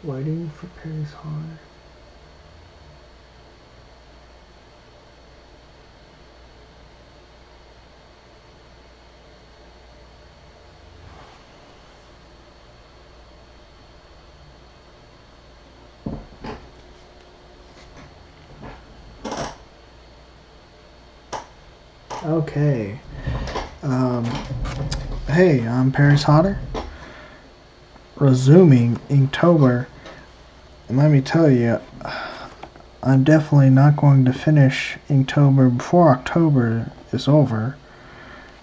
Waiting for Paris High. Okay. Hey, I'm Paris Hotter. Resuming Inktober. And let me tell you, I'm definitely not going to finish Inktober before October is over.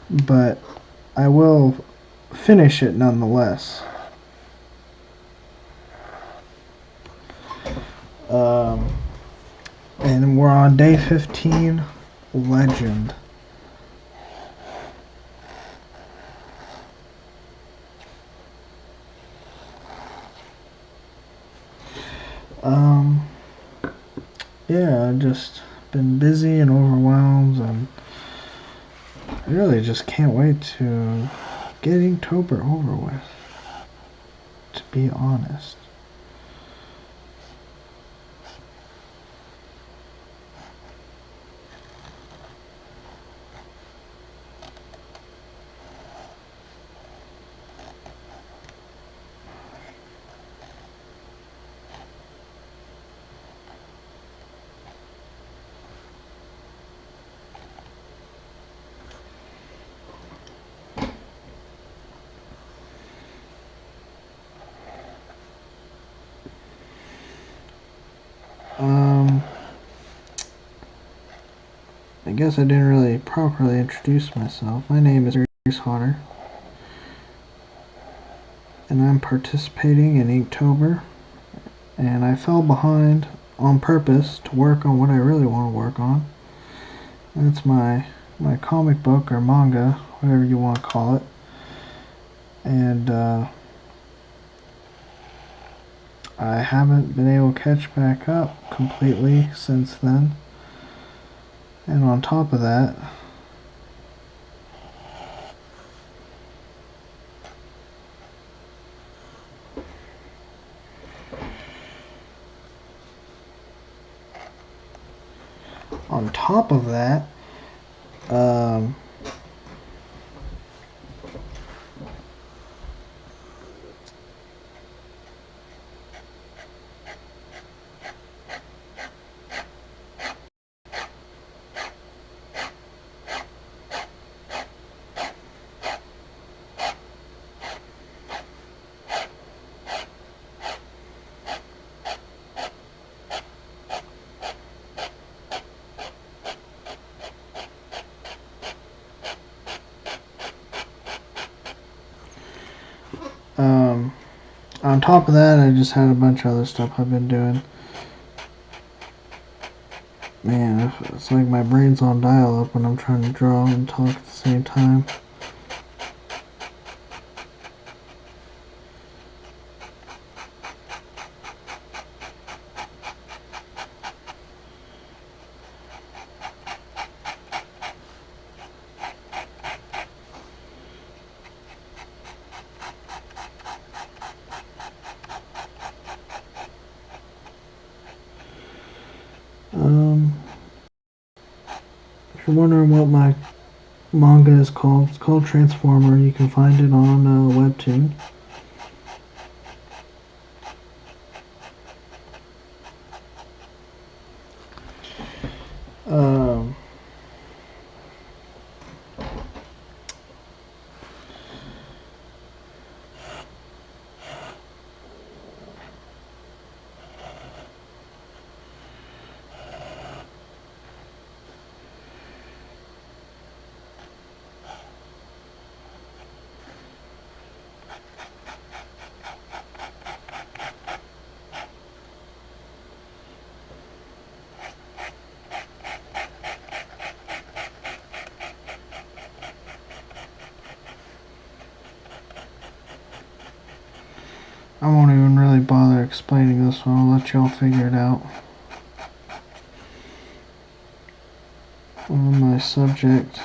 But I will finish it nonetheless. And we're on day 15, Legend. Yeah, I've just been busy and overwhelmed, and I really just can't wait to get Inktober over with, to be honest. I guess I didn't really properly introduce myself. My name is Paris Hotter, and I'm participating in Inktober, and I fell behind on purpose to work on what I really want to work on. That's my comic book or manga, whatever you want to call it. And I haven't been able to catch back up completely since then. And on top of that, um, on top of that, I just had a bunch of other stuff I've been doing. Man, it's like my brain's on dial-up when I'm trying to draw and talk at the same time. If you're wondering what my manga is called, it's called Transformer. You can find it on Webtoon. Um, I won't even really bother explaining this one. I'll let y'all figure it out. On my subject,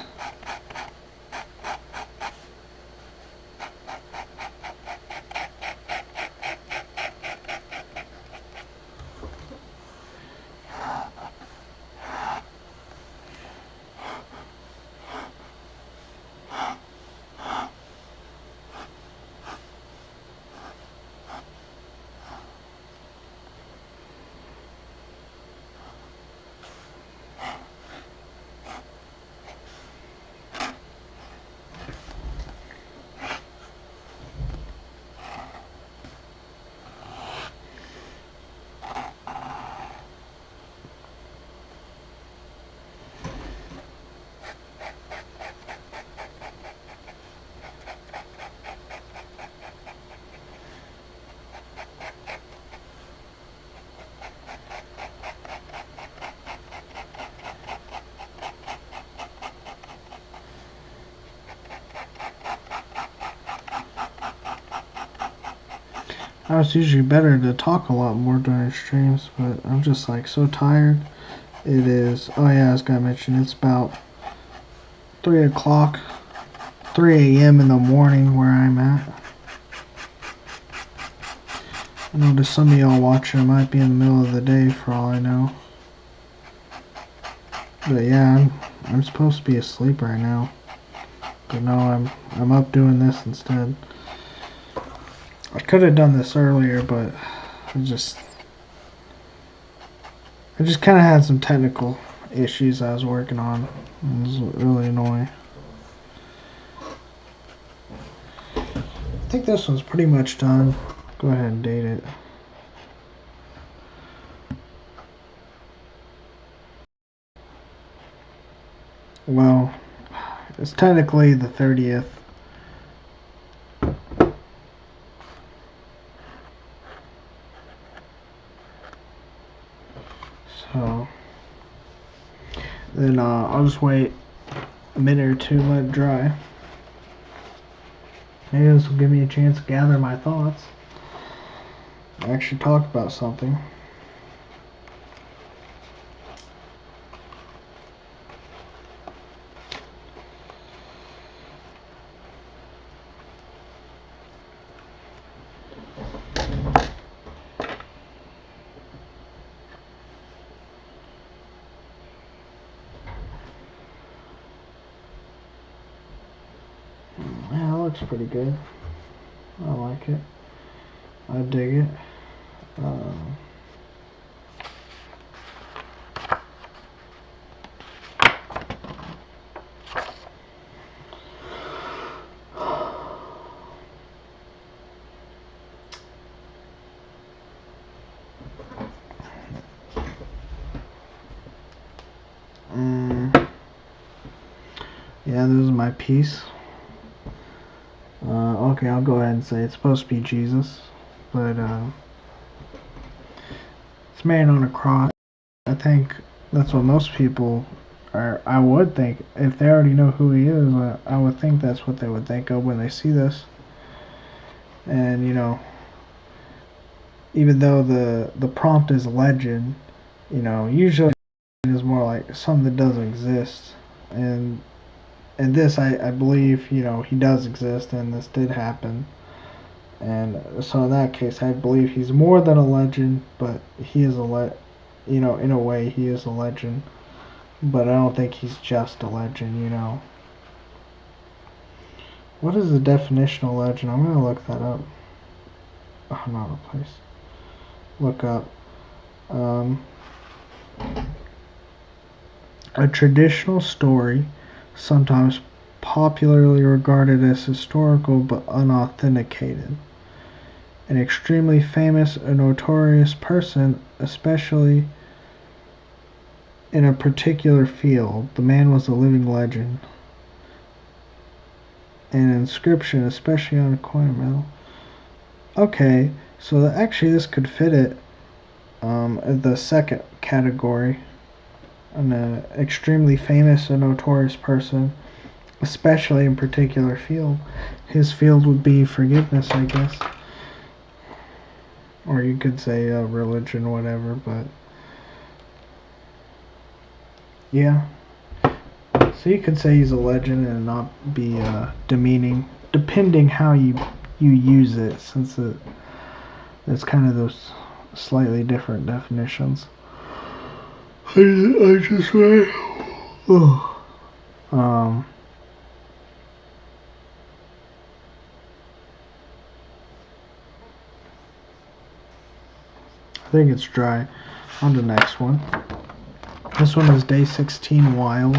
I was usually better to talk a lot more during streams, but I'm just like so tired. It is, oh yeah, I was gonna mention, it's about 3 o'clock, 3 a.m. in the morning where I'm at. I know to some of y'all watching, it might be in the middle of the day for all I know. But yeah, I'm supposed to be asleep right now. But no, I'm up doing this instead. I could have done this earlier, but I just kind of had some technical issues I was working on. It was really annoying. I think this one's pretty much done. Go ahead and date it. Well, it's technically the 30th. So then I'll just wait a minute or two, let it dry. Maybe this will give me a chance to gather my thoughts. Actually talk about something. Yeah, it looks pretty good. I like it. I dig it. Yeah, this is my piece. Okay, I'll go ahead and say it's supposed to be Jesus, but it's made on a cross. I think that's what most people are. I would think if they already know who he is, I would think that's what they would think of when they see this. And you know, even though the prompt is legend, you know, usually is more like something that doesn't exist. And this, I believe, you know, he does exist, and this did happen. And so in that case, I believe he's more than a legend, but he is you know, in a way, he is a legend. But I don't think he's just a legend, you know. What is the definition of legend? I'm gonna look that up. Oh, not a place. Look up. A traditional story, sometimes popularly regarded as historical but unauthenticated. An extremely famous or notorious person, especially in a particular field. The man was a living legend. An inscription, especially on a coin medal. Okay, so actually this could fit it. The second category. An extremely famous or notorious person, especially in particular field. His field would be forgiveness, I guess. Or you could say religion, whatever, but yeah. So you could say he's a legend and not be demeaning, depending how you use it, since it's kind of those slightly different definitions. I just read. I think it's dry. On to the next one. This one is day 16 wild.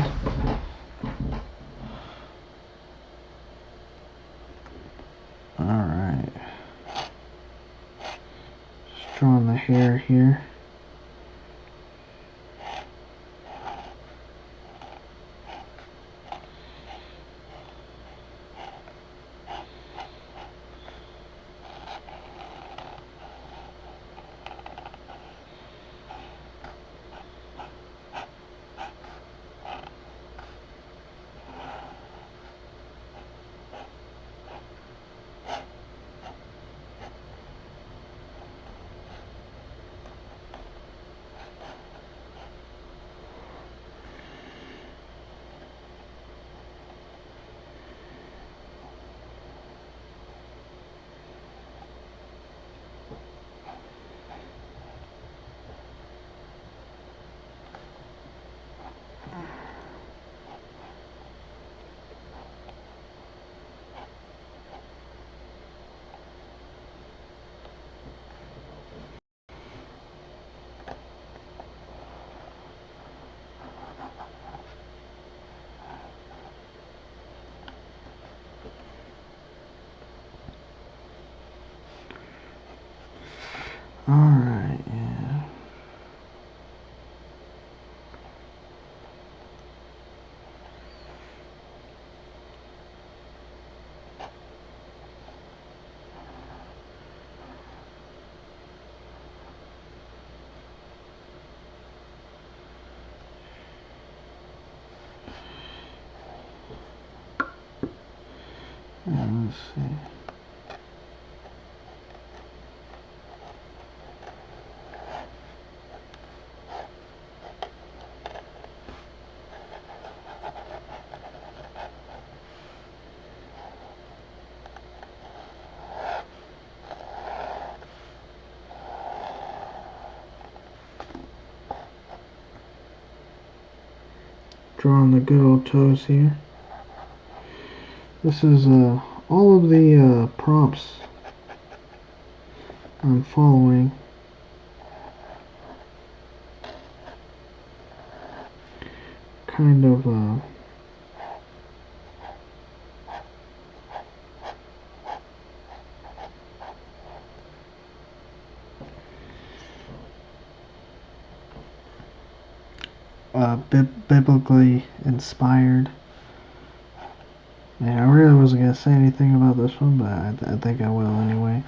Alright. Just drawing the hair here. Alright, yeah. Let's see. Drawing the good old toes here. This is all of the prompts I'm following. Kind of biblically inspired. Man, I really wasn't gonna say anything about this one, but I think I will anyway.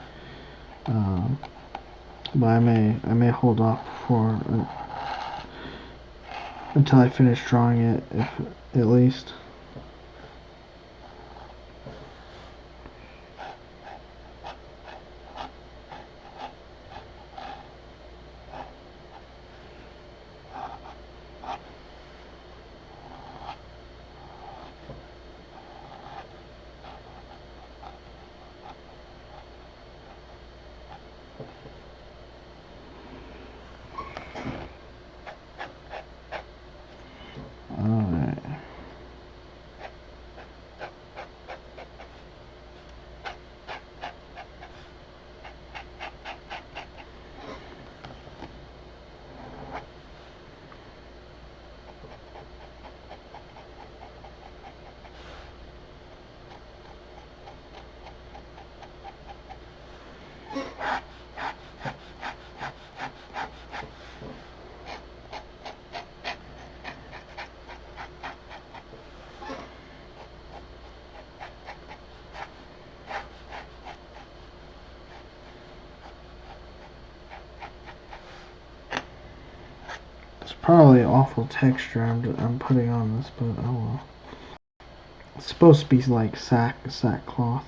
But I may hold off for until I finish drawing it, if at least. Alright. It's probably awful texture I'm putting on this, but oh well. It's supposed to be like sackcloth.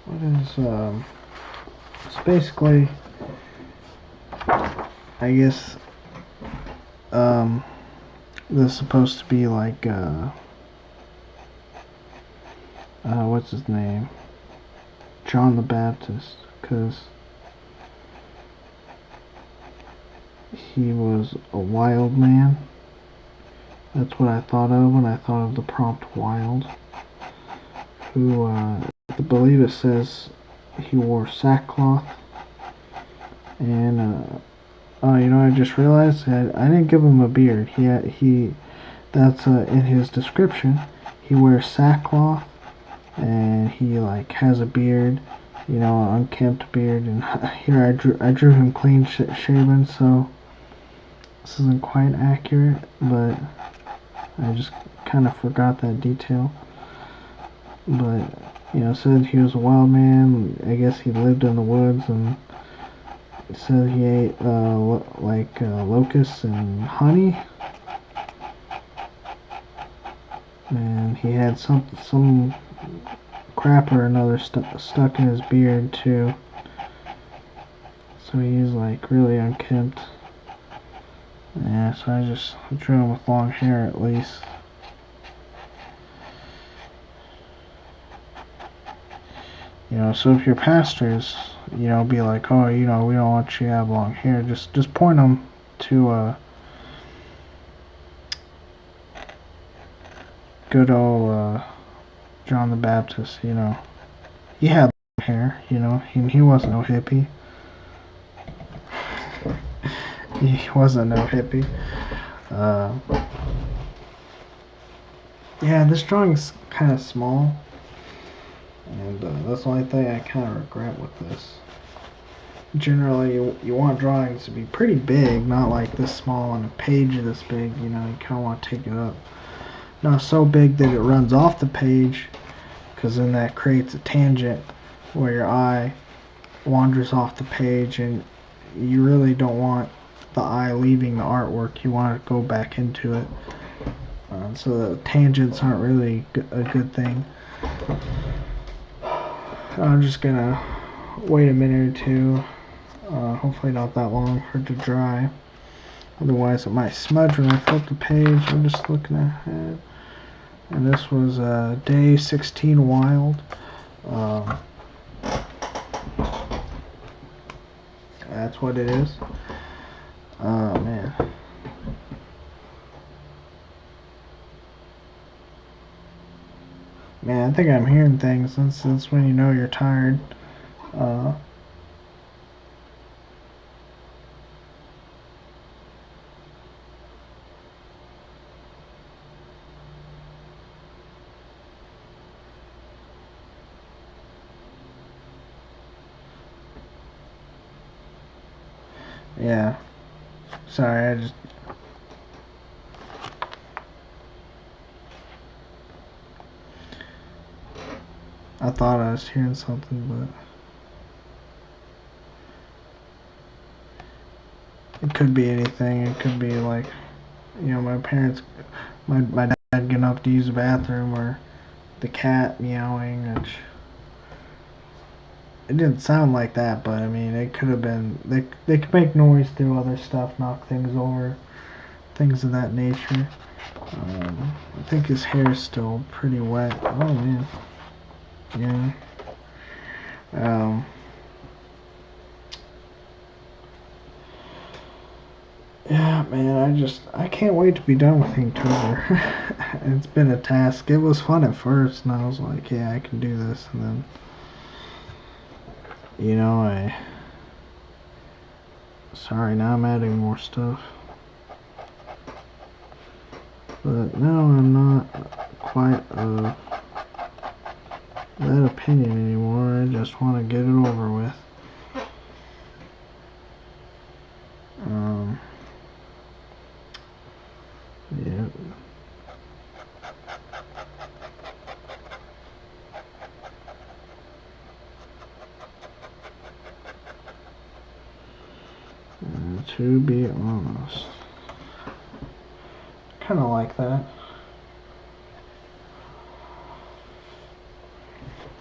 What is it's basically, I guess, this is supposed to be like what's his name, John the Baptist, because he was a wild man. That's what I thought of when I thought of the prompt wild. Who, I believe it says he wore sackcloth. And, oh, you know, I just realized that I didn't give him a beard. That's in his description. He wears sackcloth, and he like has a beard, you know, an unkempt beard. And here I drew him clean shaven, so this isn't quite accurate, but I just kind of forgot that detail. But, you know, it said he was a wild man. I guess he lived in the woods, and it said he ate locusts and honey. And he had some crap or another stuck in his beard too. So he's like really unkempt. Yeah, so I just drew him with long hair at least. You know, so if your pastors, you know, be like, oh, you know, we don't want you to have long hair, just point them to good old John the Baptist, you know, he had hair, you know, he wasn't no hippie. He wasn't no hippie. Yeah, this drawing's kind of small, and that's the only thing I kind of regret with this. Generally, you want drawings to be pretty big, not like this small on a page this big, you know, you kind of want to take it up. Not so big that it runs off the page, because then that creates a tangent where your eye wanders off the page, and you really don't want the eye leaving the artwork. You want to go back into it. So the tangents aren't really a good thing. I'm just gonna wait a minute or two, hopefully not that long for it to dry. Otherwise it might smudge when I flip the page. I'm just looking ahead. And this was day 16 wild. That's what it is. Oh man. Man, I think I'm hearing things. That's when you know you're tired. Yeah. Sorry, I thought I was hearing something, but it could be anything. It could be like, you know, my dad getting up to use the bathroom, or the cat meowing, which it didn't sound like that, but I mean, it could have been, they could make noise through other stuff, knock things over, things of that nature. I think his hair is still pretty wet. Oh man. Yeah. Yeah, man, I can't wait to be done with Inktober. It's been a task. It was fun at first, and I was like, yeah, I can do this, and then, you know, sorry, now I'm adding more stuff. But now I'm not quite that opinion anymore. I just want to get it over with. Yeah. To be honest, kind of like that.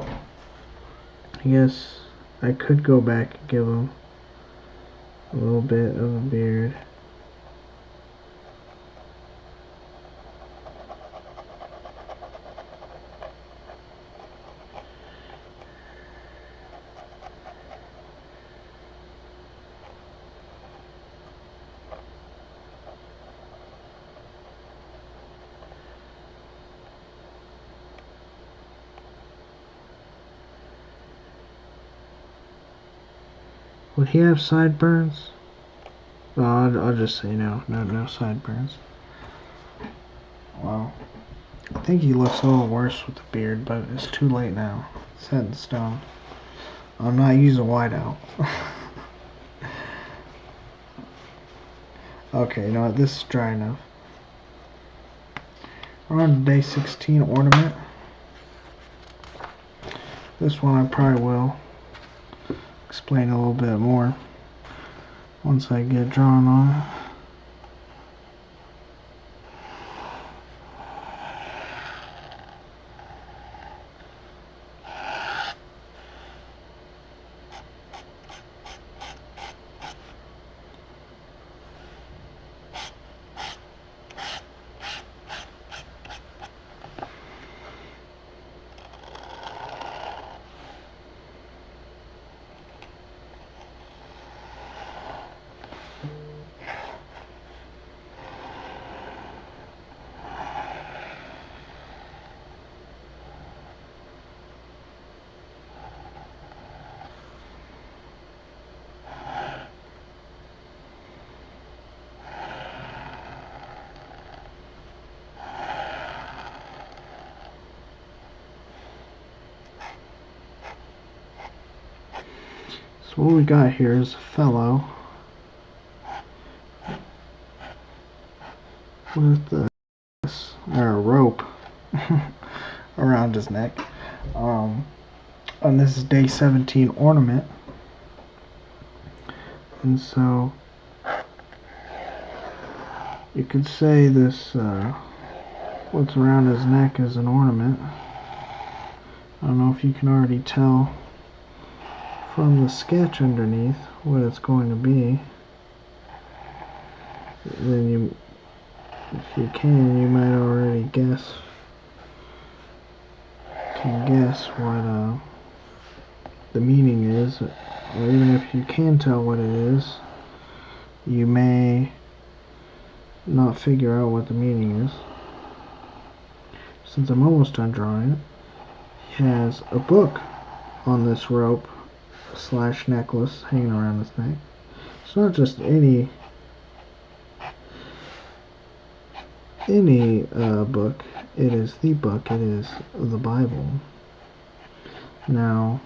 I guess I could go back and give him a little bit of a beard. Would he have sideburns? Well, I'll just say no. No sideburns. Well, I think he looks a little worse with the beard, but it's too late now. It's set in stone. I'm not using whiteout. Okay, you know what? This is dry enough. We're on day 16 ornament. This one I probably will explain a little bit more once I get drawn on it. So what we got here is a fellow with a rope around his neck. And this is day 17 ornament. And so you could say this, what's around his neck is an ornament. I don't know if you can already tell from the sketch underneath what it's going to be. Then if you can, you might already can guess what the meaning is, or even if you can tell what it is, you may not figure out what the meaning is. Since I'm almost done drawing it, he has a book on this rope / necklace hanging around his neck. It's not just any book. It is the book. It is the Bible. Now,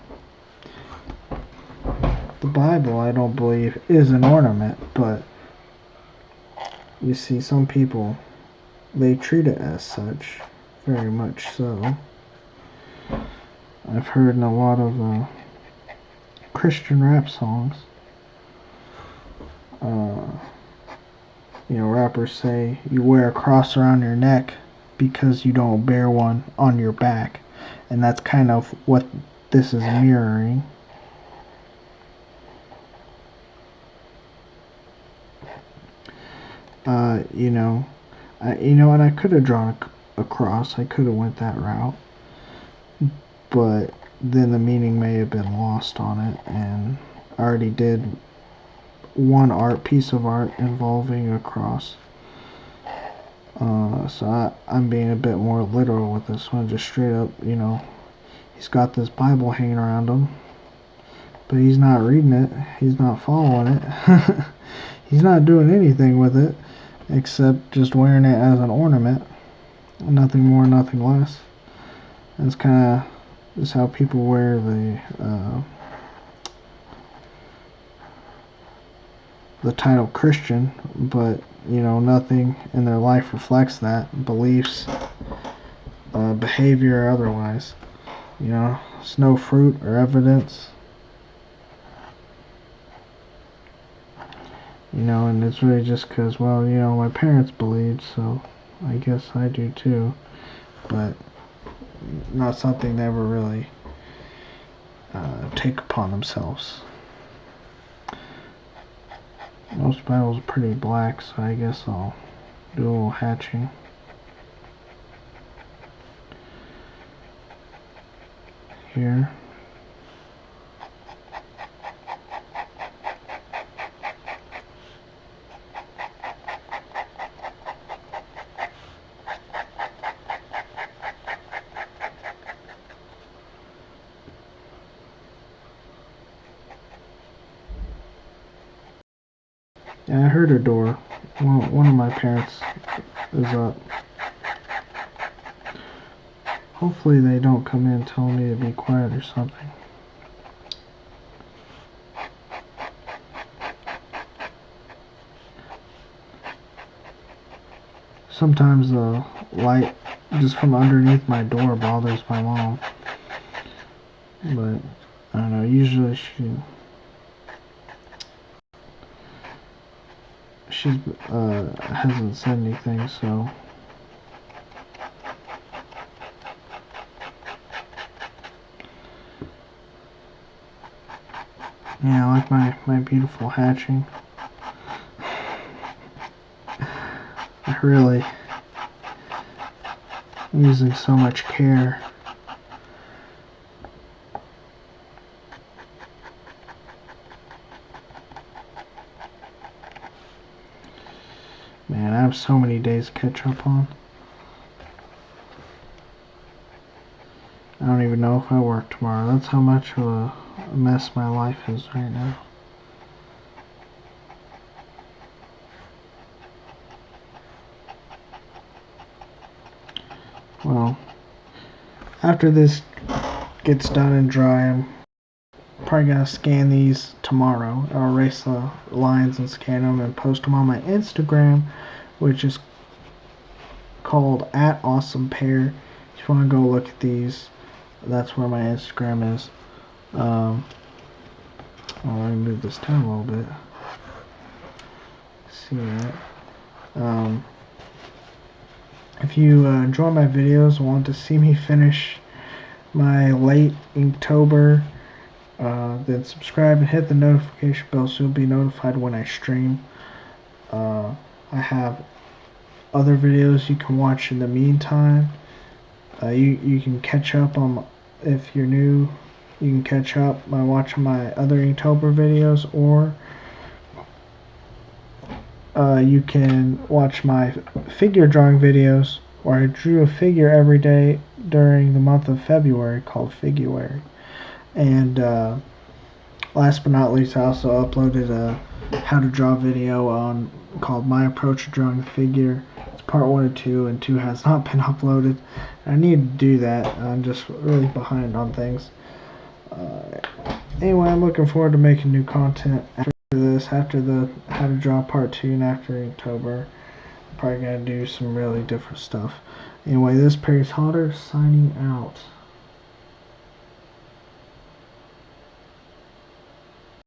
the Bible, I don't believe, is an ornament, but you see, some people, they treat it as such, very much so. I've heard in a lot of Christian rap songs, rappers say you wear a cross around your neck because you don't bear one on your back, and that's kind of what this is mirroring. And I could have drawn a cross. I could have went that route, but then the meaning may have been lost on it, and I already did one piece of art involving a cross. So I'm being a bit more literal with this one, just straight up, he's got this Bible hanging around him, but he's not reading it, he's not following it, he's not doing anything with it, except just wearing it as an ornament, nothing more, nothing less. That's kind of how people wear the title Christian, but nothing in their life reflects that, beliefs, behavior, or otherwise. It's no fruit or evidence. And it's really just because, my parents believed, so I guess I do too, but not something they ever really take upon themselves. Most Bibles are pretty black, so I guess I'll do a little hatching. Here. Yeah, I heard a door. One of my parents is up. Hopefully they don't come in telling me to be quiet or something. Sometimes the light just from underneath my door bothers my mom. But, I don't know, usually she hasn't said anything, so. Yeah, I like my beautiful hatching. I'm using so much care. Man, I have so many days to catch up on. I don't even know if I work tomorrow. That's how much of a mess my life is right now. Well, after this gets done and dry, I'm probably gonna scan these tomorrow. I'll erase the lines and scan them and post them on my Instagram, which is called @awesomepair. If you want to go look at these, that's where my Instagram is. Let me move this down a little bit. See that? If you enjoy my videos and want to see me finish my late Inktober, then subscribe and hit the notification bell so you'll be notified when I stream. I have other videos you can watch in the meantime. You can catch up on, if you're new, you can catch up by watching my other Inktober videos, or you can watch my figure drawing videos where I drew a figure every day during the month of February called Figuary. And last but not least, I also uploaded a how to draw video called My Approach to Drawing a Figure. It's part 1 and 2, and 2 has not been uploaded. I need to do that. I'm just really behind on things. Anyway, I'm looking forward to making new content after this, after the how to draw part 2 and after Inktober. I'm probably going to do some really different stuff. Anyway, this is Perry's Hotter signing out.